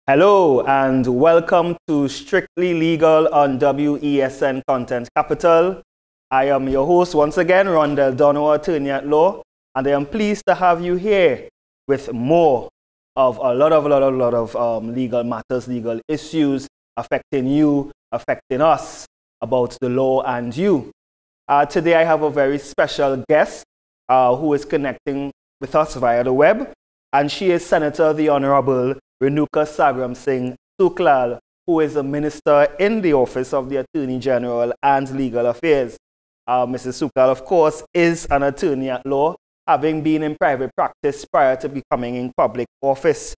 Hello and welcome to Strictly Legal on WESN Content Capital. I am your host once again, Rondell, Donawa, attorney at law, and I am pleased to have you here with more of a lot of legal matters, legal issues affecting you, affecting us, about the law and you. Today I have a very special guest who is connecting with us via the web, and she is Senator the Honourable Renuka Sagramsingh-Sooklal, who is a minister in the Office of the Attorney General and Legal Affairs. Mrs. Sooklal, of course, is an attorney at law, having been in private practice prior to becoming in public office.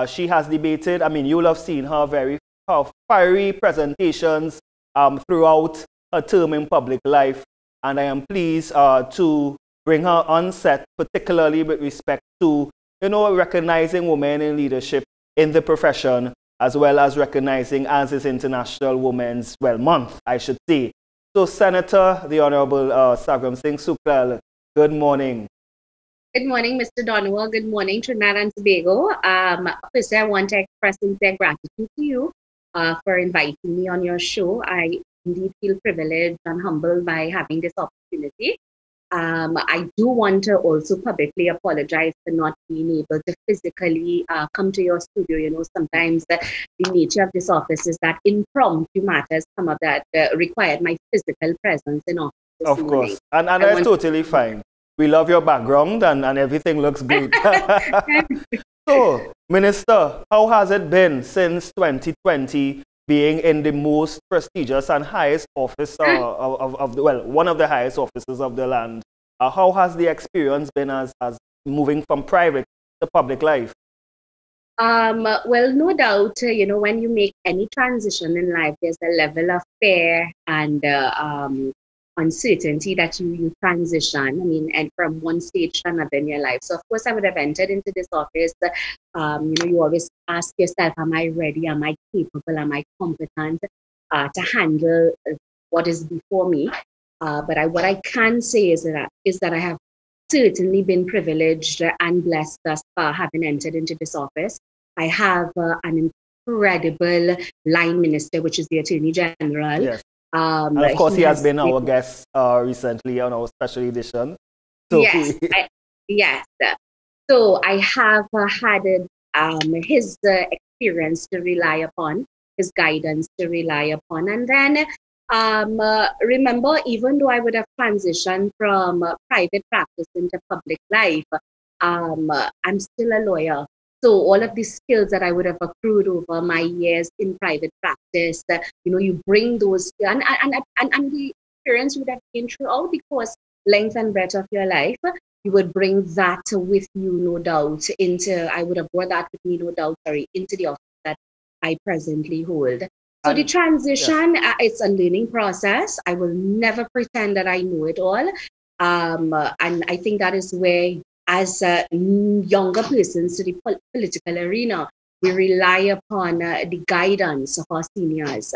She has debated, you'll have seen her very fiery presentations throughout her term in public life, and I am pleased to bring her on set, particularly with respect to recognizing women in leadership in the profession, as well as recognizing as is International Women's Month, I should say. So, Senator, the Honourable Sagramsingh-Sooklal, good morning. Good morning, Mr. Donawa. Good morning, Trinidad and Tobago. First, I want to express sincere gratitude to you for inviting me on your show. I indeed feel privileged and humbled by having this opportunity. I do want to also publicly apologize for not being able to physically come to your studio. Sometimes the nature of this office is that impromptu matters come up that required my physical presence in office. Of course, and that's totally fine. We love your background and everything looks great. So, Minister, how has it been since 2020 being in the most prestigious and highest office one of the highest offices of the land? How has the experience been as moving from private to public life? Well, no doubt, when you make any transition in life, there's a level of fear and uncertainty that you transition, and from one stage to another in your life. So, of course, I would have entered into this office. You always ask yourself, am I ready? Am I capable? Am I competent to handle what is before me? But what I can say is that I have certainly been privileged and blessed thus far having entered into this office. I have an incredible line minister, which is the Attorney General. Yes. And of course, he has been our guest recently on our special edition. So yes. So I have had his experience to rely upon, his guidance to rely upon. And then remember, even though I would have transitioned from private practice into public life, I'm still a lawyer. So all of these skills that I would have accrued over my years in private practice, you bring those, and the experience you would have been throughout the course, length and breadth of your life, you would bring that with you, no doubt, I would have brought that with me, no doubt, into the office that I presently hold. So the transition, it's a learning process. I will never pretend that I know it all. And I think that is where, as younger persons to the political arena, we rely upon the guidance of our seniors.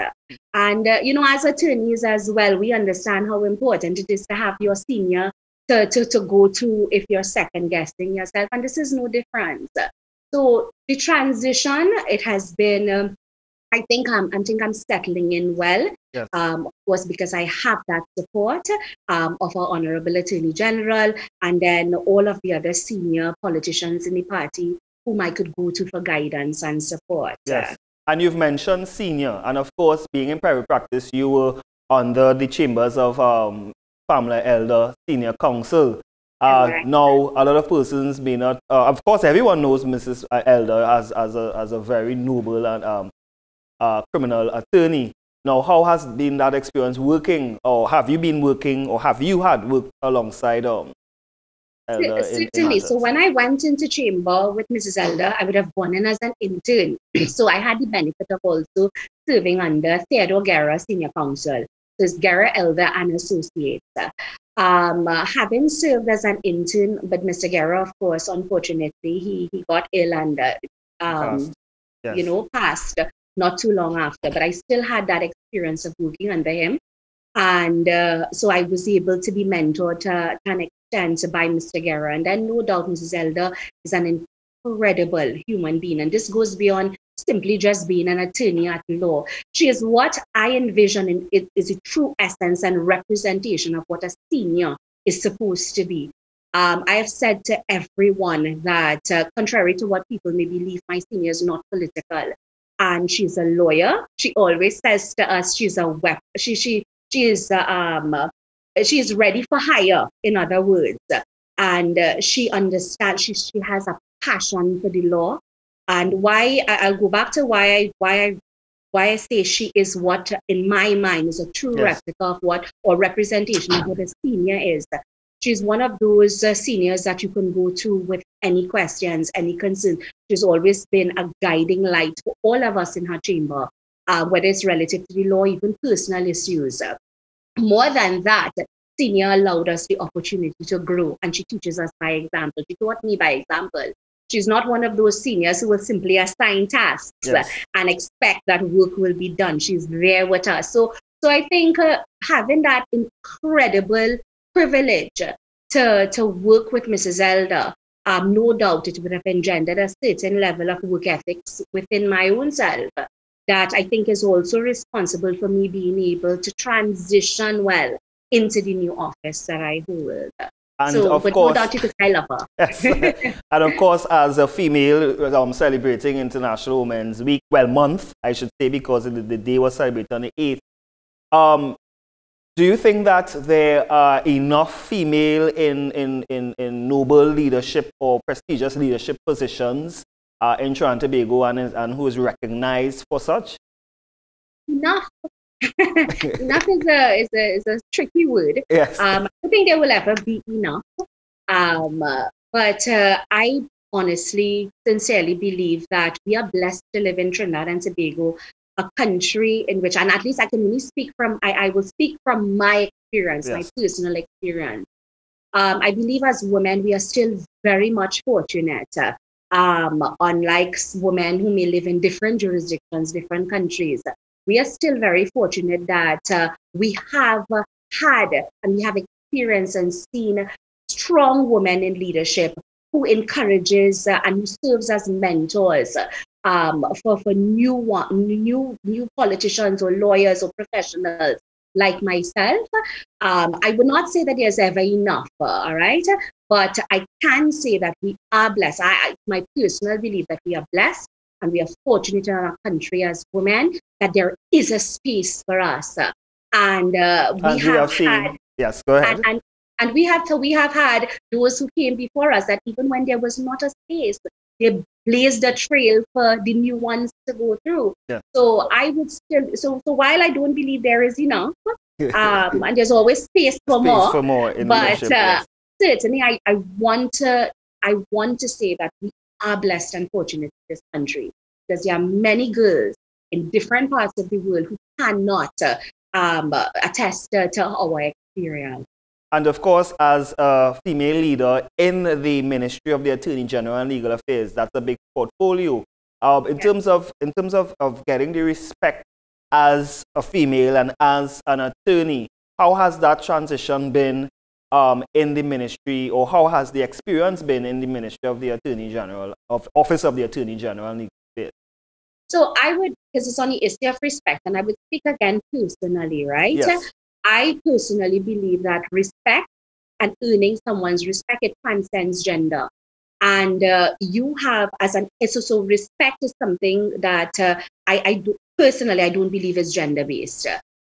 And, as attorneys as well, we understand how important it is to have your senior to go to if you're second guessing yourself. And this is no different. So the transition, it has been, I think I'm settling in well. Yes. Of course, because I have that support of our Honourable Attorney General, and then all of the other senior politicians in the party whom I could go to for guidance and support. Yes. And you've mentioned senior, and of course, being in private practice, you were under the chambers of Family Elder Senior Council. Now, a lot of persons may not, of course, everyone knows Mrs. Elder as a very noble and criminal attorney. Now, how has been that experience working, or have you been working, or have you had worked alongside Elder? Certainly. So when I went into chamber with Mrs. Elder, I would have gone in as an intern. So I had the benefit of also serving under Theodore Guerra Senior Counsel. So it's Guerra Elder and Associates. Having served as an intern, but Mr. Guerra, of course, unfortunately, he got ill and passed not too long after, but I still had that experience of working under him. And so I was able to be mentored to an extent by Mr. Guerra. And then no doubt Mrs. Elder is an incredible human being. And this goes beyond simply just being an attorney at law. She is what I envision is a true essence and representation of what a senior is supposed to be. I have said to everyone that, contrary to what people may believe, my senior is not political, and she's a lawyer. She always says to us, she's a she is ready for hire. In other words, and she understands. She has a passion for the law, and I'll go back to why I say she is what, in my mind, is a true replica of what, or representation of what a senior is. She's one of those seniors that you can go to with any questions, any concerns. She's always been a guiding light for all of us in her chamber, whether it's relative to the law, even personal issues. More than that, senior allowed us the opportunity to grow, and she teaches us by example. She taught me by example. She's not one of those seniors who will simply assign tasks and expect that work will be done. She's there with us. So I think having that incredible privilege to work with Mrs. Elder, no doubt it would have engendered a certain level of work ethics within my own self that I think is also responsible for me being able to transition well into the new office that I hold. And so, of but course, no doubt you could say I love her. Yes. And of course, as a female, celebrating International Women's Week, month, I should say, because the day was celebrated on the 8th. Do you think that there are enough female in noble leadership or prestigious leadership positions in Trinidad and Tobago and who is recognized for such? Enough. Enough is a tricky word. Yes. I don't think there will ever be enough. But I honestly, sincerely believe that we are blessed to live in Trinidad and Tobago, a country in which, and at least I can only speak from, I will speak from my experience, my personal experience. I believe as women, we are still very much fortunate. Unlike women who may live in different jurisdictions, different countries, we are still very fortunate that we have had and we have experienced and seen strong women in leadership who encourages and who serves as mentors for new politicians or lawyers or professionals like myself. I would not say that there's ever enough, all right? But I can say that we are blessed. My personal belief that we are blessed and we are fortunate in our country as women that there is a space for us. And we have had... Yes, go ahead. And we have had those who came before us that even when there was not a space, they blazed a trail for the new ones to go through. Yeah. So I would still, so while I don't believe there is enough, and there's always space for more, but certainly I want to say that we are blessed and fortunate in this country because there are many girls in different parts of the world who cannot attest to our experience. And of course, as a female leader in the Ministry of the Attorney General and Legal Affairs, that's a big portfolio. In terms of getting the respect as a female and as an attorney, how has that transition been in the ministry, or how has the experience been in the Ministry of the Attorney General, Office of the Attorney General and Legal Affairs? So I would, because it's on the issue of respect, and I would speak again personally, right? Yes. I personally believe that respect and earning someone's respect, it transcends gender. And you have, so respect is something that I don't believe is gender-based.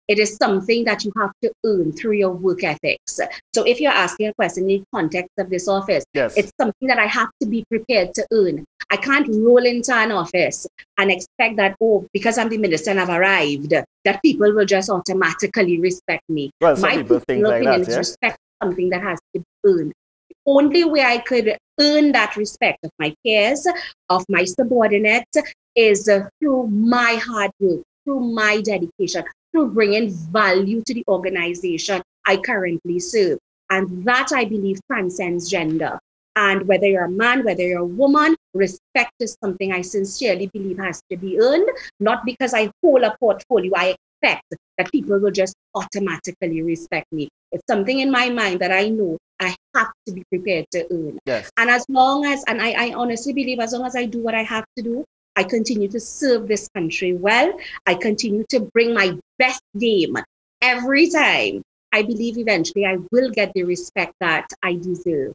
It is something that you have to earn through your work ethics. So if you're asking a question in the context of this office, it's something that I have to be prepared to earn. I can't roll into an office and expect that, because I'm the minister and I've arrived, that people will just automatically respect me. Well, some people think like that, respect is something that has to be earned. The only way I could earn that respect of my peers, of my subordinates, is through my hard work, through my dedication, through bringing value to the organization I currently serve. And that, I believe, transcends gender. And whether you're a man, whether you're a woman, respect is something I sincerely believe has to be earned, not because I hold a portfolio. I expect that people will just automatically respect me. It's something in my mind that I know I have to be prepared to earn. Yes. And as long as, and I honestly believe as long as I do what I have to do, I continue to serve this country well. I continue to bring my best game every time. I believe eventually I will get the respect that I deserve.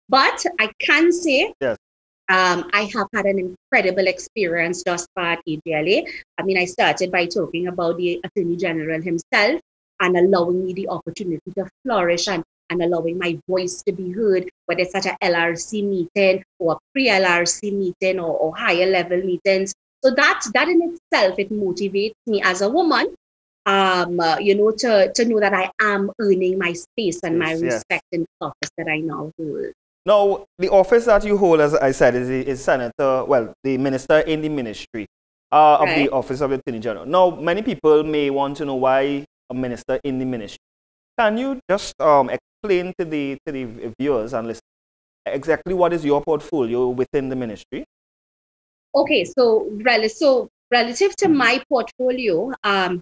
But I can say, yes. I have had an incredible experience thus far at AGLA. I mean, I started by talking about the Attorney General himself and allowing me the opportunity to flourish and allowing my voice to be heard, whether it's at a LRC meeting or a pre-LRC meeting or higher level meetings. So that in itself, it motivates me as a woman, you know, to know that I am earning my space and my respect in the office that I now hold. Now, the office that you hold, as I said, is Senator, well, the minister in the ministry of the Office of the Attorney General. Now, many people may want to know why a minister in the ministry. Can you just explain to the viewers and listeners exactly what is your portfolio within the ministry? Okay, so relative to my portfolio,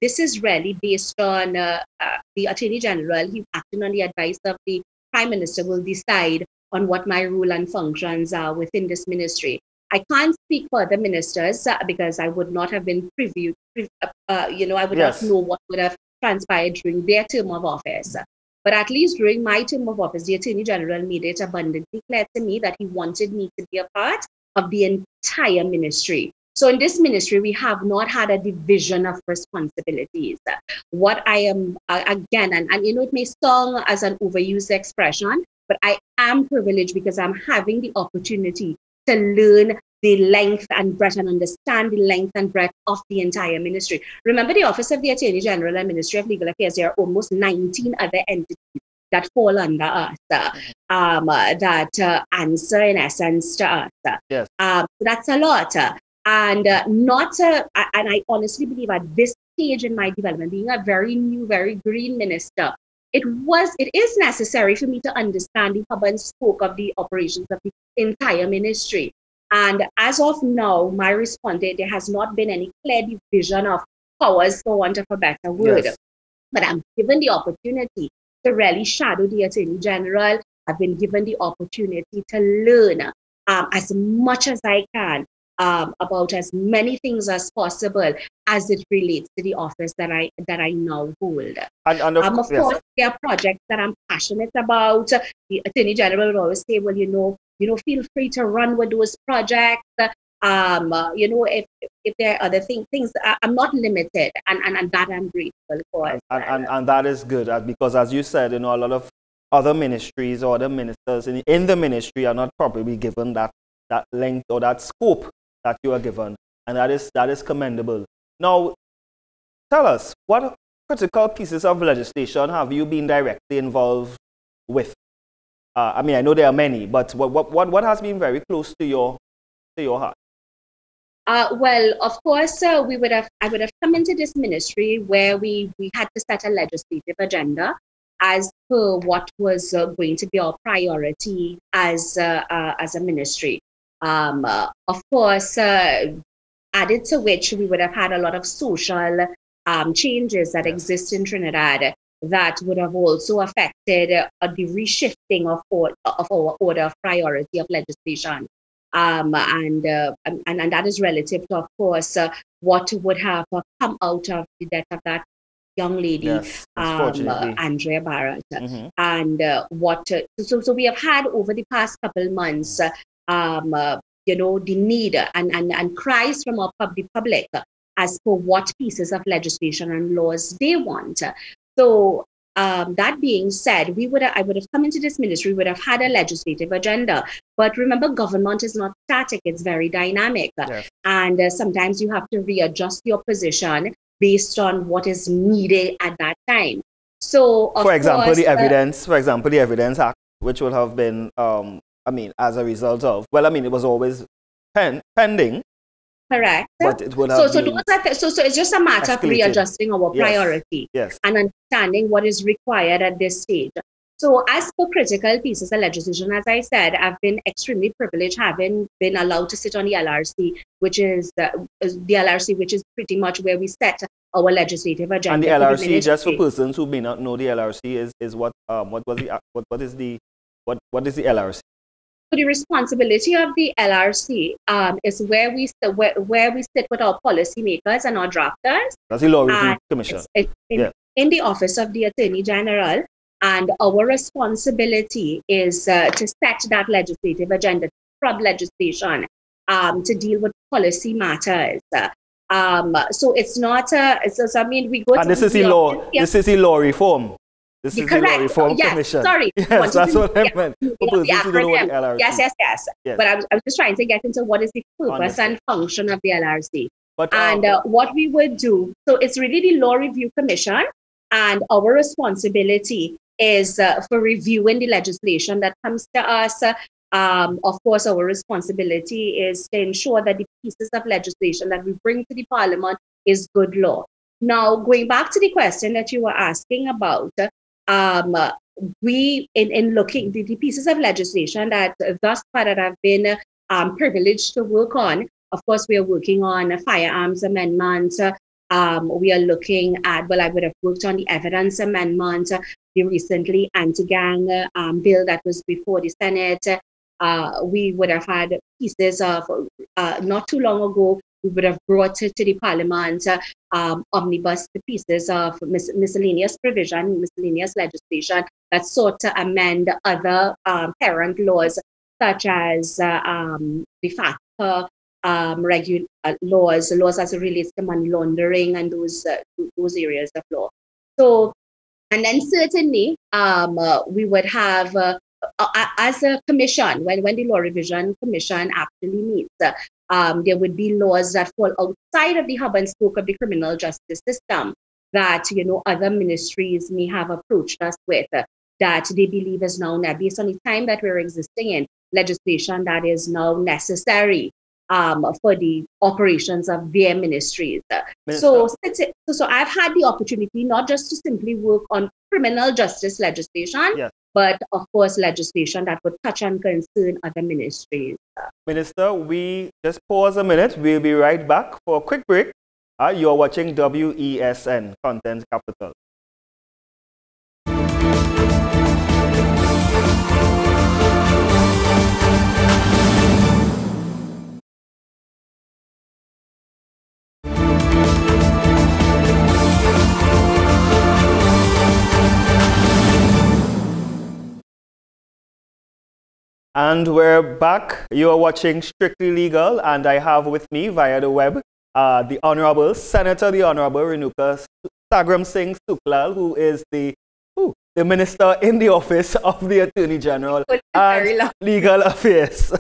this is really based on the Attorney General. He, acting on the advice of the Prime Minister, will decide on what my role and functions are within this ministry. I can't speak for other ministers because I would not have been privy, you know, I would not know what would have transpired during their term of office. But at least during my term of office, the Attorney General made it abundantly clear to me that he wanted me to be a part of the entire ministry. So in this ministry, we have not had a division of responsibilities. What I am, again, and you know, it may sound as an overused expression, but I am privileged because I'm having the opportunity to learn the length and breadth and understand the length and breadth of the entire ministry. Remember, the Office of the Attorney General and Ministry of Legal Affairs, there are almost 19 other entities that fall under us, that answer in essence to us. Yes. That's a lot. And and I honestly believe at this stage in my development, being a very new, very green minister, it is necessary for me to understand the hub and spoke of the operations of the entire ministry. And as of now, my response, there has not been any clear division of powers, for want of a better word. Yes. But I'm given the opportunity to really shadow the Attorney General. I've been given the opportunity to learn as much as I can about as many things as possible as it relates to the office that I now hold. And of course, there are projects that I'm passionate about. The Attorney General would always say, well, you know, feel free to run with those projects. You know, if there are other things, I'm not limited, and that I'm grateful for. And that is good, because as you said, you know, a lot of other ministries or other ministers in the ministry are not probably given that length or that scope that you are given, and that is commendable. Now, tell us, what critical pieces of legislation have you been directly involved with? I mean, I know there are many, but what has been very close to your heart? Well, of course, I would have come into this ministry where we had to set a legislative agenda as per what was going to be our priority as a ministry. Of course, added to which we would have had a lot of social changes that exist in Trinidad that would have also affected the reshifting of our order of priority of legislation. And that is relative to, of course, what would have come out of the death of that young lady, Andrea Barrett. Mm-hmm. And so we have had over the past couple months, you know, the need and cries from the public as for what pieces of legislation and laws they want. So that being said, I would have come into this ministry, we would have had a legislative agenda. But remember, government is not static, it's very dynamic. Yes. And sometimes you have to readjust your position based on what is needed at that time. So, for example, the Evidence Act, which would have been, I mean, as a result of, well, I mean, it was always pending. Correct. But it would have so it's just a matter of readjusting our priority and understanding what is required at this stage. So as for critical pieces of legislation, as I said, I've been extremely privileged having been allowed to sit on the LRC, which is which is pretty much where we set our legislative agenda. And the LRC, just for persons who may not know, the LRC is what is the LRC? the responsibility of the LRC is where we sit with our policymakers and our drafters. That's the Law Review Commission. In the Office of the Attorney General, and our responsibility is to set that legislative agenda, from legislation, to deal with policy matters. So it's not. I mean, we go. And this is the law. This is the law reform. This is the Law Reform Commission. Sorry. Yes, that's what I meant. Yes. But I was just trying to get into what is the purpose and function of the LRC. But, what we would do, so it's really the Law Review Commission, and our responsibility is for reviewing the legislation that comes to us. Of course, our responsibility is to ensure that the pieces of legislation that we bring to the Parliament is good law. Now, going back to the question that you were asking about, we, in looking the pieces of legislation that thus far that have been privileged to work on, of course, we are working on firearms amendments. We are looking at, well, I would have worked on the evidence amendment, the recently anti-gang bill that was before the Senate. We would have had pieces of, not too long ago, we would have brought to the Parliament omnibus pieces of miscellaneous provision, miscellaneous legislation that sought to amend other parent laws, such as the FATCA laws as it relates to money laundering and those areas of law. So, and then certainly we would have, as a commission, when the Law Revision Commission actually meets, there would be laws that fall outside of the hub and spoke of the criminal justice system that, other ministries may have approached us with, that they believe is now, based on the time that we're existing in, legislation that is now necessary for the operations of their ministries. So I've had the opportunity not just to simply work on criminal justice legislation, but of course legislation that would touch and concern other ministries. Minister, we just pause a minute. We'll be right back for a quick break. You're watching WESN Content Capital. And we're back. You are watching Strictly Legal, and I have with me via the web the Honourable Senator, the Honourable Renuka Sagramsingh-Sooklal, who is the Minister in the Office of the Attorney General and Legal Affairs.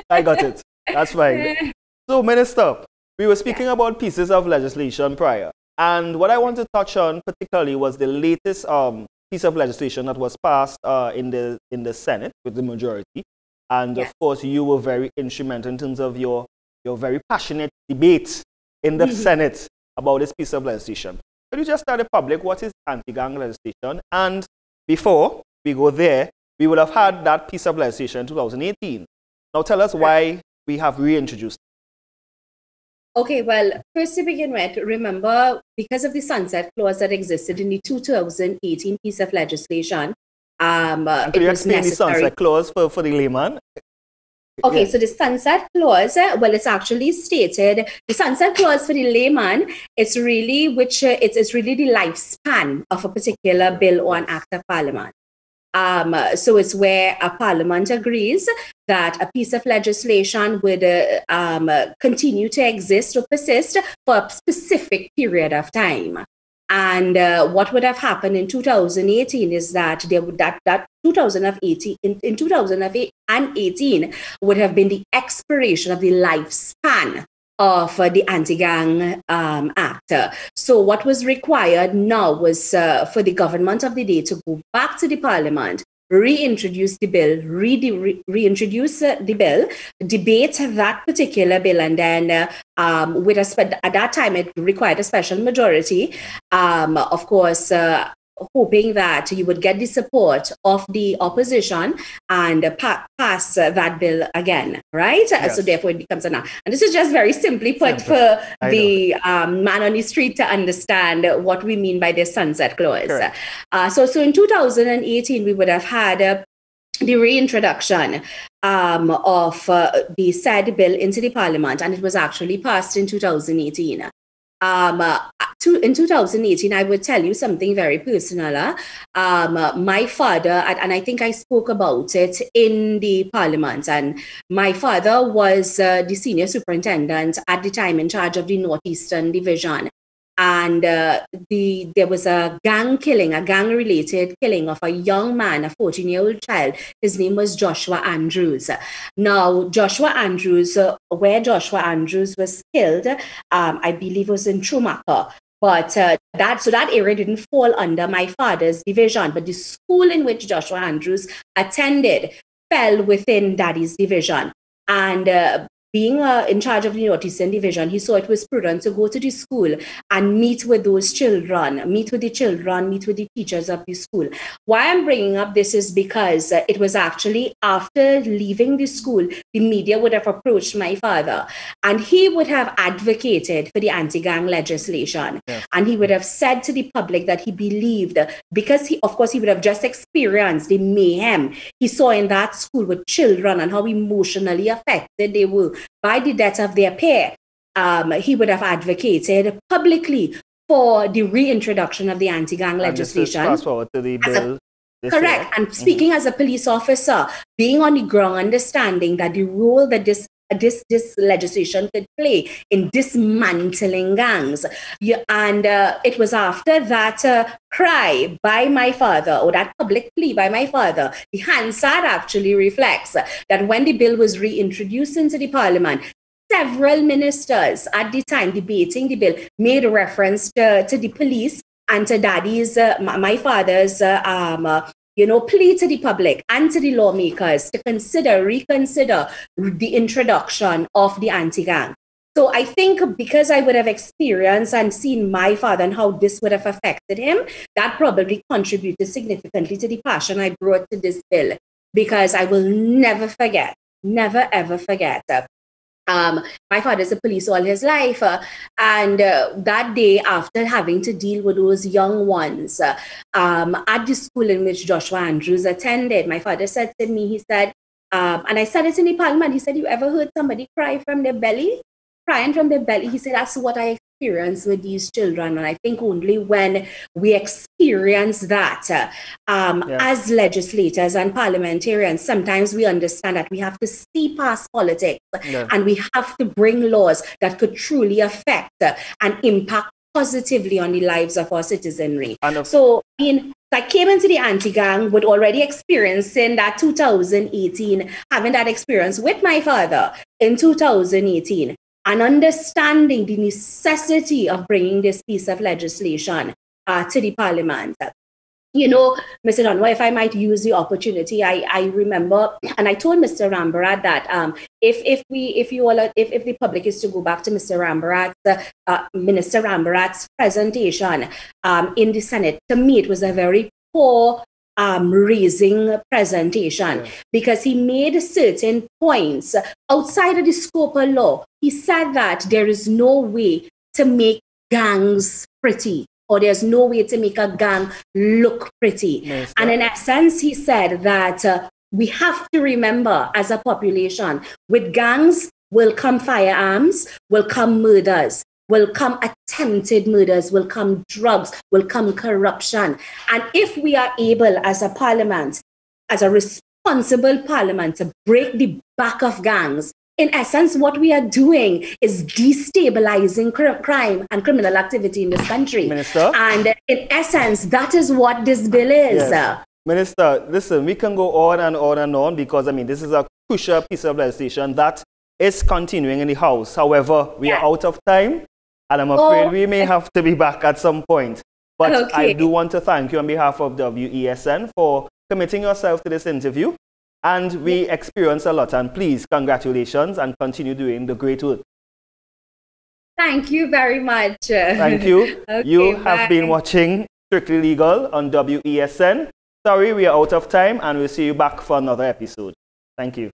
I got it. That's fine. So, Minister, we were speaking about pieces of legislation prior, and what I want to touch on particularly was the latest piece of legislation that was passed in the Senate with the majority, and of course you were very instrumental in terms of your very passionate debate in the Senate about this piece of legislation. Could you just tell the public what is anti-gang legislation? And before we go there, we would have had that piece of legislation in 2018. Now tell us why we have reintroduced it. Okay, well, first to begin with, remember, because of the sunset clause that existed in the 2018 piece of legislation, could you explain the sunset clause for the layman? Okay, so the sunset clause, well, it's actually stated, the sunset clause for the layman, it's really it's really the lifespan of a particular bill or an act of parliament. So it's where a parliament agrees that a piece of legislation would continue to exist or persist for a specific period of time. And what would have happened in 2018 is that that 2018 would have been the expiration of the lifespan of the Anti-Gang Act. So what was required now was for the government of the day to go back to the parliament, reintroduce the bill, reintroduce the bill, debate that particular bill, and then at that time it required a special majority, of course, hoping that you would get the support of the opposition and pass that bill again, right? Yes. So therefore it becomes a now. And this is just very simply put for the man on the street to understand what we mean by the sunset clause. So in 2018, we would have had the reintroduction of the said bill into the Parliament, and it was actually passed in 2018. In 2018, I would tell you something very personal. My father, and I think I spoke about it in the Parliament, and my father was the senior superintendent at the time in charge of the Northeastern Division. And there was a gang-related killing of a young man, a 14-year-old child. His name was Joshua Andrews. Now, Joshua Andrews, where Joshua Andrews was killed, I believe was in Trumaka. But that area didn't fall under my father's division. But the school in which Joshua Andrews attended fell within Daddy's division. And being in charge of the Northeastern Division, he saw it was prudent to go to the school and meet with those children, meet with the teachers of the school. Why I'm bringing up this is because it was actually after leaving the school, the media would have approached my father and he would have advocated for the anti-gang legislation. Yes. And he would have said to the public that he believed, because he would have just experienced the mayhem he saw in that school with children and how emotionally affected they were by the death of their peer, he would have advocated publicly for the reintroduction of the anti-gang legislation. Fast forward to the bill. Correct. And speaking as a police officer, being on the ground, understanding that the role that this legislation could play in dismantling gangs. And it was after that cry by my father, or that public plea by my father, the Hansard actually reflects that when the bill was reintroduced into the Parliament, several ministers at the time debating the bill made a reference to the police and to Daddy's, my father's plea to the public and to the lawmakers to reconsider the introduction of the anti-gang. So I think because I would have experienced and seen my father and how this would have affected him, that probably contributed significantly to the passion I brought to this bill, because I will never ever forget. My father's a police all his life, and that day, after having to deal with those young ones at the school in which Joshua Andrews attended, my father said to me, he said, and I said it in the Parliament, he said, "You ever heard somebody crying from their belly? He said, "That's what I experienced with these children." And I think only when we experience that as legislators and parliamentarians, sometimes we understand that we have to see past politics and we have to bring laws that could truly affect and impact positively on the lives of our citizenry. So, I came into the anti-gang with already experiencing that 2018, having that experience with my father in 2018, and understanding the necessity of bringing this piece of legislation to the Parliament. Mr. Donawa, if I might use the opportunity, I remember, and I told Mr. Rambarat that if the public is to go back to Minister Rambarat's presentation in the Senate, to me it was a very poor raising presentation, because he made certain points outside of the scope of law. He said that there is no way to make gangs pretty, or there's no way to make a gang look pretty. Yes, and in essence, he said that we have to remember as a population, with gangs will come firearms, will come murders, will come attempted murders, will come drugs, will come corruption. And if we are able as a parliament, as a responsible parliament, to break the back of gangs, in essence, what we are doing is destabilizing crime and criminal activity in this country. Minister? And in essence, that is what this bill is. Yes. Minister, listen, we can go on and on and on, because, this is a crucial piece of legislation that is continuing in the House. However, we are out of time, and I'm afraid we may have to be back at some point. But I do want to thank you on behalf of WESN for committing yourself to this interview. And we experienced a lot, and please, congratulations, and continue doing the great work. Thank you very much. Thank you. You have been watching Strictly Legal on WESN. Sorry, we are out of time, and we'll see you back for another episode. Thank you.